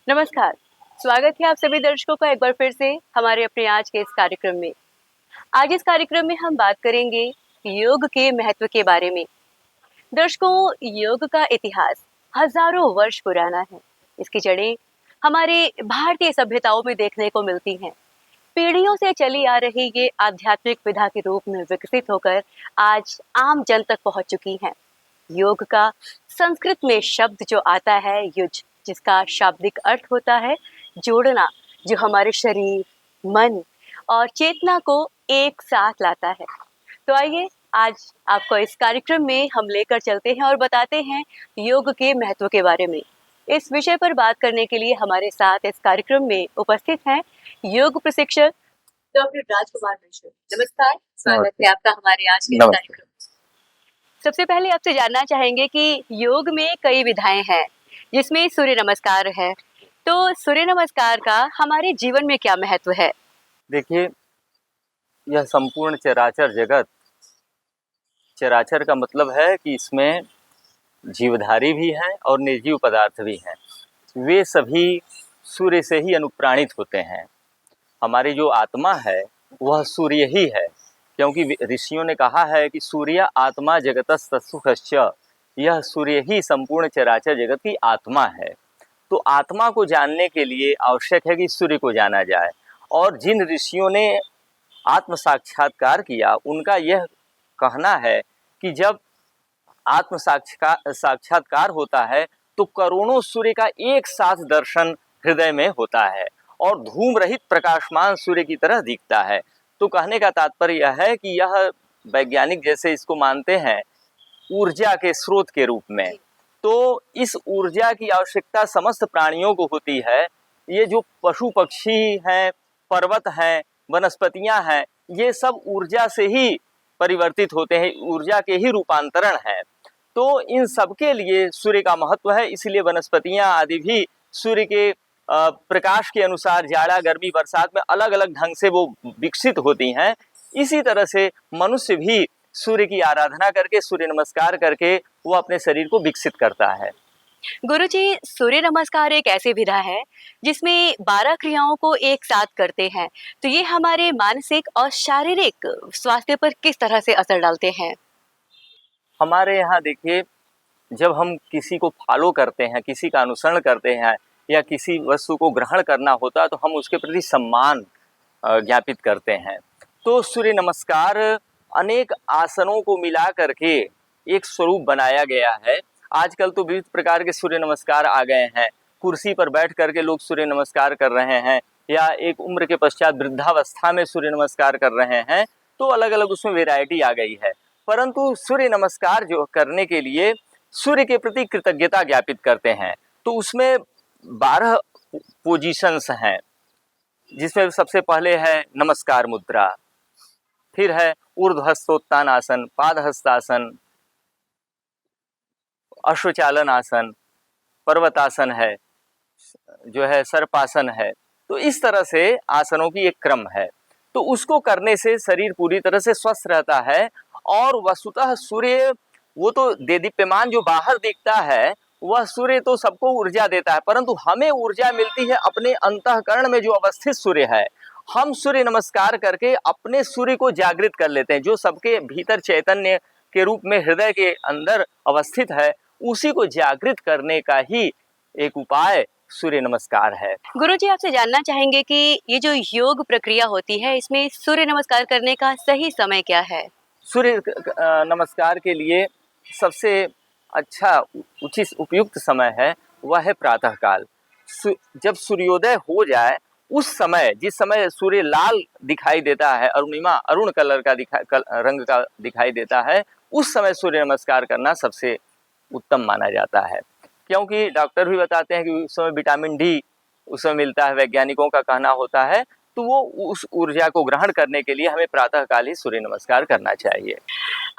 नमस्कार। स्वागत है आप सभी दर्शकों का एक बार फिर से हमारे अपने आज के इस कार्यक्रम में। आज इस कार्यक्रम में हम बात करेंगे योग के महत्व के बारे में। दर्शकों, योग का इतिहास हजारों वर्ष पुराना है। इसकी जड़ें हमारे भारतीय सभ्यताओं में देखने को मिलती हैं। पीढ़ियों से चली आ रही ये आध्यात्मिक विधा के रूप में विकसित होकर आज आम जन तक पहुंच चुकी हैं। योग का संस्कृत में शब्द जो आता है युज, जिसका शाब्दिक अर्थ होता है जोड़ना, जो हमारे शरीर, मन और चेतना को एक साथ लाता है। तो आइए आज आपको इस कार्यक्रम में हम लेकर चलते हैं और बताते हैं योग के महत्व के बारे में। इस विषय पर बात करने के लिए हमारे साथ इस कार्यक्रम में उपस्थित हैं योग प्रशिक्षक डॉक्टर राजकुमार मिश्र। नमस्कार, स्वागत है आपका हमारे आज के इस कार्यक्रम में। सबसे पहले आपसे जानना चाहेंगे कि योग में कई विधाएं हैं, जिसमें सूर्य नमस्कार है। तो सूर्य नमस्कार का हमारे जीवन में क्या महत्व है? देखिए, यह संपूर्ण चराचर जगत, चराचर का मतलब है कि इसमें जीवधारी भी हैं और निर्जीव पदार्थ भी हैं। वे सभी सूर्य से ही अनुप्राणित होते हैं। हमारी जो आत्मा है वह सूर्य ही है, क्योंकि ऋषियों ने कहा है कि सूर्य आत्मा जगतस्तत्सुखश्च, यह सूर्य ही संपूर्ण चराचर जगत की आत्मा है। तो आत्मा को जानने के लिए आवश्यक है कि सूर्य को जाना जाए। और जिन ऋषियों ने आत्म साक्षात्कार किया, उनका यह कहना है कि जब आत्म साक्षात्कार होता है तो करोड़ों सूर्य का एक साथ दर्शन हृदय में होता है और धूम रहित प्रकाशमान सूर्य की तरह दिखता है। तो कहने का तात्पर्य यह है कि यह वैज्ञानिक जैसे इसको मानते हैं ऊर्जा के स्रोत के रूप में। तो इस ऊर्जा की आवश्यकता समस्त प्राणियों को होती है। ये जो पशु पक्षी हैं, पर्वत हैं, वनस्पतियां हैं, ये सब ऊर्जा से ही परिवर्तित होते हैं, ऊर्जा के ही रूपांतरण हैं। तो इन सब के लिए सूर्य का महत्व है। इसलिए वनस्पतियां आदि भी सूर्य के प्रकाश के अनुसार जाड़ा, गर्मी, बरसात में अलग अलग ढंग से वो विकसित होती हैं। इसी तरह से मनुष्य भी सूर्य की आराधना करके, सूर्य नमस्कार करके वो अपने शरीर को विकसित करता है। गुरुजी, सूर्य नमस्कार एक ऐसी विधा है जिसमें 12 क्रियाओं को एक साथ करते हैं। तो ये हमारे मानसिक और शारीरिक स्वास्थ्य पर किस तरह से असर डालते हैं? हमारे यहाँ देखिए, जब हम किसी को फॉलो करते हैं, किसी का अनुसरण करते हैं या किसी वस्तु को ग्रहण करना होता है तो हम उसके प्रति सम्मान ज्ञापित करते हैं। तो सूर्य नमस्कार अनेक आसनों को मिला करके एक स्वरूप बनाया गया है। आजकल तो विविध प्रकार के सूर्य नमस्कार आ गए हैं। कुर्सी पर बैठ करके लोग सूर्य नमस्कार कर रहे हैं या एक उम्र के पश्चात वृद्धावस्था में सूर्य नमस्कार कर रहे हैं। तो अलग अलग उसमें वैरायटी आ गई है। परंतु सूर्य नमस्कार जो करने के लिए सूर्य के प्रति कृतज्ञता ज्ञापित करते हैं। तो उसमें 12 पोजीशंस हैं, जिसमें सबसे पहले है नमस्कार मुद्रा, फिर है ऊर्ध्वहस्तोत्तान आसन, पादहस्तासन, अश्वचालन आसन, पर्वतासन है, जो है सर्पासन है। तो इस तरह से आसनों की एक क्रम है। तो उसको करने से शरीर पूरी तरह से स्वस्थ रहता है। और वस्तुतः सूर्य वो तो देदीप्यमान जो बाहर दिखता है, वह सूर्य तो सबको ऊर्जा देता है, परंतु हमें ऊर्जा मिलती है अपने अंतःकरण में जो अवस्थित सूर्य है। हम सूर्य नमस्कार करके अपने सूर्य को जागृत कर लेते हैं, जो सबके भीतर चैतन्य के रूप में हृदय के अंदर अवस्थित है। उसी को जागृत करने का ही एक उपाय सूर्य नमस्कार है। गुरुजी, आपसे जानना चाहेंगे कि ये जो योग प्रक्रिया होती है, इसमें सूर्य नमस्कार करने का सही समय क्या है? सूर्य नमस्कार के लिए सबसे अच्छा उचित उपयुक्त समय है वह है प्रातः काल। जब सूर्योदय हो जाए उस समय, जिस समय सूर्य लाल दिखाई देता है, अरुणिमा अरुण कलर का रंग का दिखाई देता है, उस समय सूर्य नमस्कार करना सबसे उत्तम माना जाता है। क्योंकि डॉक्टर भी बताते हैं कि उस समय विटामिन डी उस समय मिलता है, वैज्ञानिकों का कहना होता है। तो वो उस ऊर्जा को ग्रहण करने के लिए हमें प्रातःकाल ही सूर्य नमस्कार करना चाहिए।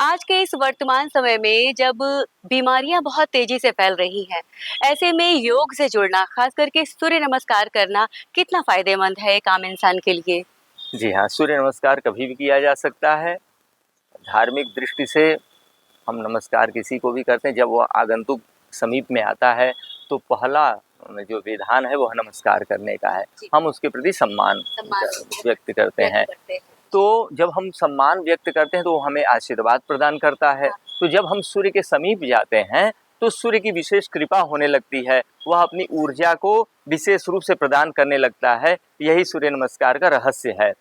आज के इस वर्तमान समय में जब बीमारियां बहुत तेजी से फैल रही हैं, ऐसे में योग से जुड़ना, खास करके सूर्य नमस्कार करना कितना फायदेमंद है एक आम इंसान के लिए? जी हाँ, सूर्य नमस्कार कभी भी किया जा सकता है। धार्मिक दृष्टि से हम नमस्कार किसी को भी करते हैं। जब वो आगंतुक समीप में आता है तो पहला जो विधान है वो नमस्कार करने का है। हम उसके प्रति सम्मान व्यक्त करते हैं। तो जब हम सम्मान व्यक्त करते हैं तो वो हमें आशीर्वाद प्रदान करता है। तो जब हम सूर्य के समीप जाते हैं तो सूर्य की विशेष कृपा होने लगती है, वह अपनी ऊर्जा को विशेष रूप से प्रदान करने लगता है। यही सूर्य नमस्कार का रहस्य है।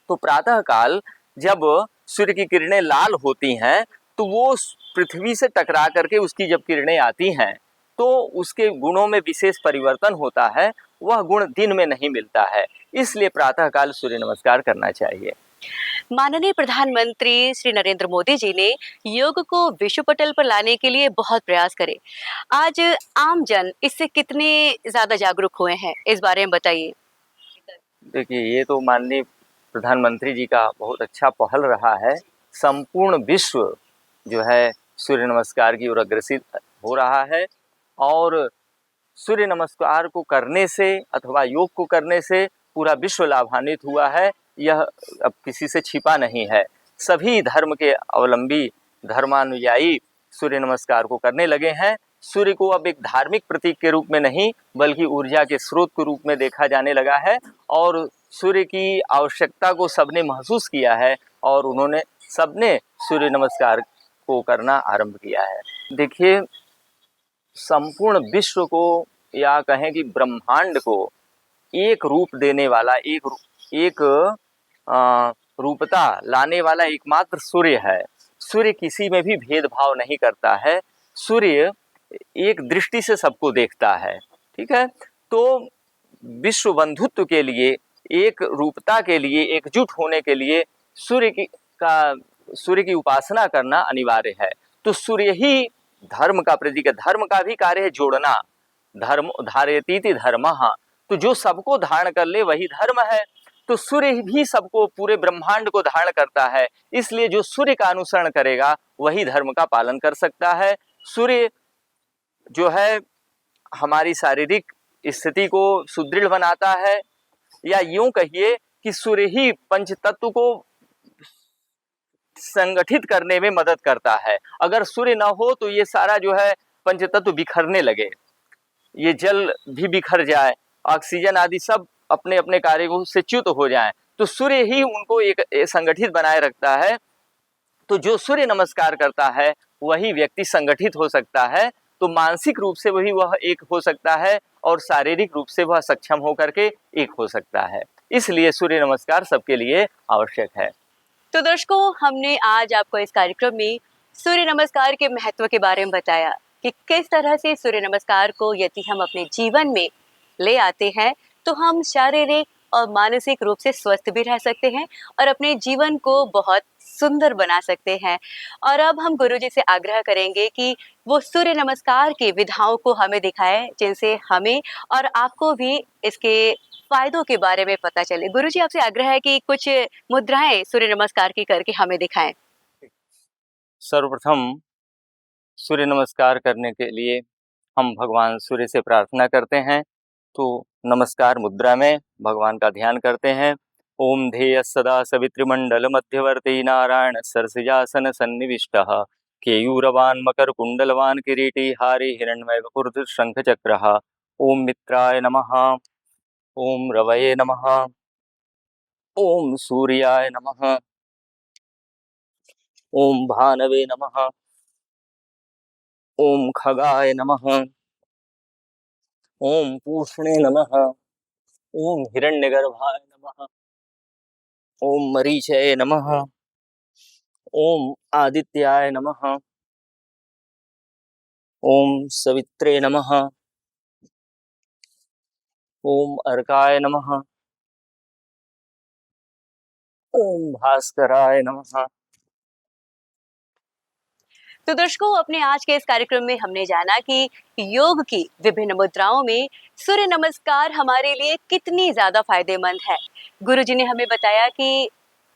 तो प्रातः काल जब सूर्य की किरणें लाल होती हैं तो वो पृथ्वी से टकरा करके उसकी जब किरणें आती हैं तो उसके गुणों में विशेष परिवर्तन होता है, वह गुण दिन में नहीं मिलता है। इसलिए प्रातः काल सूर्य नमस्कार करना चाहिए। माननीय प्रधानमंत्री श्री नरेंद्र मोदी जी ने योग को विश्व पटल पर लाने के लिए बहुत प्रयास करे। आज आम जन इससे कितने ज्यादा जागरूक हुए हैं, इस बारे में बताइए। देखिए, ये तो माननीय प्रधानमंत्री जी का बहुत अच्छा पहल रहा है। संपूर्ण विश्व जो है सूर्य नमस्कार की ओर अग्रसित हो रहा है और सूर्य नमस्कार को करने से अथवा योग को करने से पूरा विश्व लाभान्वित हुआ है। यह अब किसी से छिपा नहीं है। सभी धर्म के अवलंबी धर्मानुयायी सूर्य नमस्कार को करने लगे हैं। सूर्य को अब एक धार्मिक प्रतीक के रूप में नहीं बल्कि ऊर्जा के स्रोत के रूप में देखा जाने लगा है और सूर्य की आवश्यकता को सबने महसूस किया है और उन्होंने सबने सूर्य नमस्कार को करना आरंभ किया है। देखिए, संपूर्ण विश्व को या कहें कि ब्रह्मांड को एक रूप देने वाला, एक रूपता लाने वाला एकमात्र सूर्य है। सूर्य किसी में भी भेदभाव नहीं करता है। सूर्य एक दृष्टि से सबको देखता है। ठीक है, तो विश्व बंधुत्व के लिए, एक रूपता के लिए, एकजुट होने के लिए सूर्य की उपासना करना अनिवार्य है। तो सूर्य ही धर्म का प्रतीक है। धर्म का भी कार्य है जोड़ना। धर्म धारयतीति धर्मः, तो जो सबको धारण कर ले वही धर्म है। तो सूर्य भी सबको, पूरे ब्रह्मांड को धारण करता है। इसलिए जो सूर्य का अनुसरण करेगा वही धर्म का पालन कर सकता है। सूर्य जो है हमारी शारीरिक स्थिति को सुदृढ़ बनाता है, या यूं कहिए कि सूर्य ही पंच तत्व को संगठित करने में मदद करता है। अगर सूर्य न हो तो ये सारा जो है पंच तत्व बिखरने लगे, ये जल भी बिखर जाए, ऑक्सीजन आदि सब अपने अपने कार्यों से च्युत हो जाएं। तो सूर्य ही उनको एक संगठित बनाए रखता है। तो जो सूर्य नमस्कार करता है वही व्यक्ति संगठित हो सकता है। तो मानसिक रूप से वही वह एक हो सकता है और शारीरिक रूप से वह सक्षम होकर के एक हो सकता है। इसलिए सूर्य नमस्कार सबके लिए आवश्यक है। तो दर्शकों, हमने आज आपको इस कार्यक्रम में सूर्य नमस्कार के महत्व के बारे में बताया कि किस तरह से सूर्य नमस्कार को यदि हम अपने जीवन में ले आते हैं तो हम शारीरिक और मानसिक रूप से स्वस्थ भी रह सकते हैं और अपने जीवन को बहुत सुंदर बना सकते हैं। और अब हम गुरुजी से आग्रह करेंगे कि वो सूर्य नमस्कार की विधाओं को हमें दिखाएं, जिनसे हमें और आपको भी इसके फायदों के बारे में पता चले। गुरुजी, आपसे आग्रह है कि कुछ मुद्राएं सूर्य नमस्कार की करके हमें दिखाएं। सर्वप्रथम सूर्य नमस्कार करने के लिए हम भगवान सूर्य से प्रार्थना करते हैं। तो नमस्कार मुद्रा में भगवान का ध्यान करते हैं। ओम ध्येय सदा सवितृमंडल मध्यवर्ती नारायण सरसिजासन सन्निविष्टः केयूरवान् मकर कुंडलवान् किरीटी हारी हिरण्मय वपुर्ध शंख चक्रः। ओम मित्राय नमः। ओम रवये नमः। ओम सूर्याय नमः। ओम भानवे नमः। ओम खगाय नमः। ओम पूष्णे नमः। ओम हिरण्यगर्भाय नमः। ओम मरीचये नमः। ओम आदित्याय नमः। ओम सवित्रे नमः। ओम अर्काय नमः। ओम भास्कराय नमः। तो दर्शकों, अपने आज के इस कार्यक्रम में हमने जाना कि योग की विभिन्न मुद्राओं में सूर्य नमस्कार हमारे लिए कितनी ज्यादा फायदेमंद है। गुरुजी ने हमें बताया कि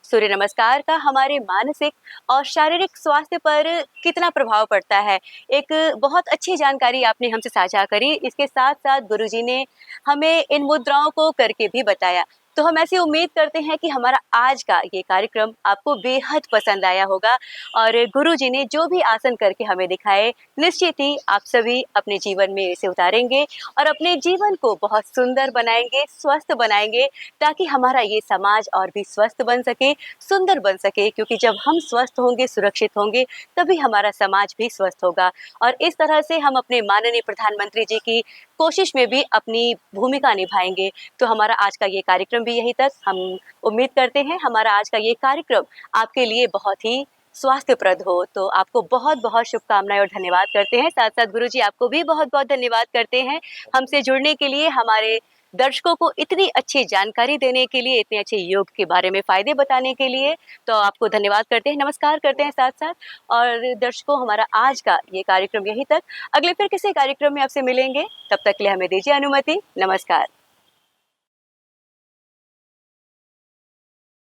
सूर्य नमस्कार का हमारे मानसिक और शारीरिक स्वास्थ्य पर कितना प्रभाव पड़ता है। एक बहुत अच्छी जानकारी आपने हमसे साझा करी। इसके साथ साथ गुरुजी ने हमें इन मुद्राओं को करके भी बताया तो हम ऐसी उम्मीद करते हैं कि हमारा आज का ये कार्यक्रम आपको बेहद पसंद आया होगा और गुरुजी ने जो भी आसन करके हमें दिखाए, निश्चित ही आप सभी अपने जीवन में इसे उतारेंगे और अपने जीवन को बहुत सुंदर बनाएंगे, स्वस्थ बनाएंगे, ताकि हमारा ये समाज और भी स्वस्थ बन सके, सुंदर बन सके। क्योंकि जब हम स्वस्थ होंगे, सुरक्षित होंगे, तभी हमारा समाज भी स्वस्थ होगा। और इस तरह से हम अपने माननीय प्रधानमंत्री जी की कोशिश में भी अपनी भूमिका निभाएंगे। तो हमारा आज का ये कार्यक्रम भी यहीं तक। हम उम्मीद करते हैं हमारा आज का ये कार्यक्रम आपके लिए बहुत ही स्वास्थ्यप्रद हो। तो आपको बहुत-बहुत शुभकामनाएं और धन्यवाद करते हैं। साथ-साथ गुरुजी आपको भी बहुत-बहुत धन्यवाद करते हैं हमसे जुड़ने के लिए, हमारे दर्शकों को इतनी अच्छी जानकारी देने के लिए, इतने अच्छे योग के बारे में फ़ायदे बताने के लिए। तो आपको धन्यवाद करते हैं, नमस्कार करते हैं साथ-साथ। और दर्शकों, हमारा आज का ये कार्यक्रम यहीं तक। अगले फिर किसी कार्यक्रम में आपसे मिलेंगे, तब तक के लिए हमें दीजिए अनुमति। नमस्कार।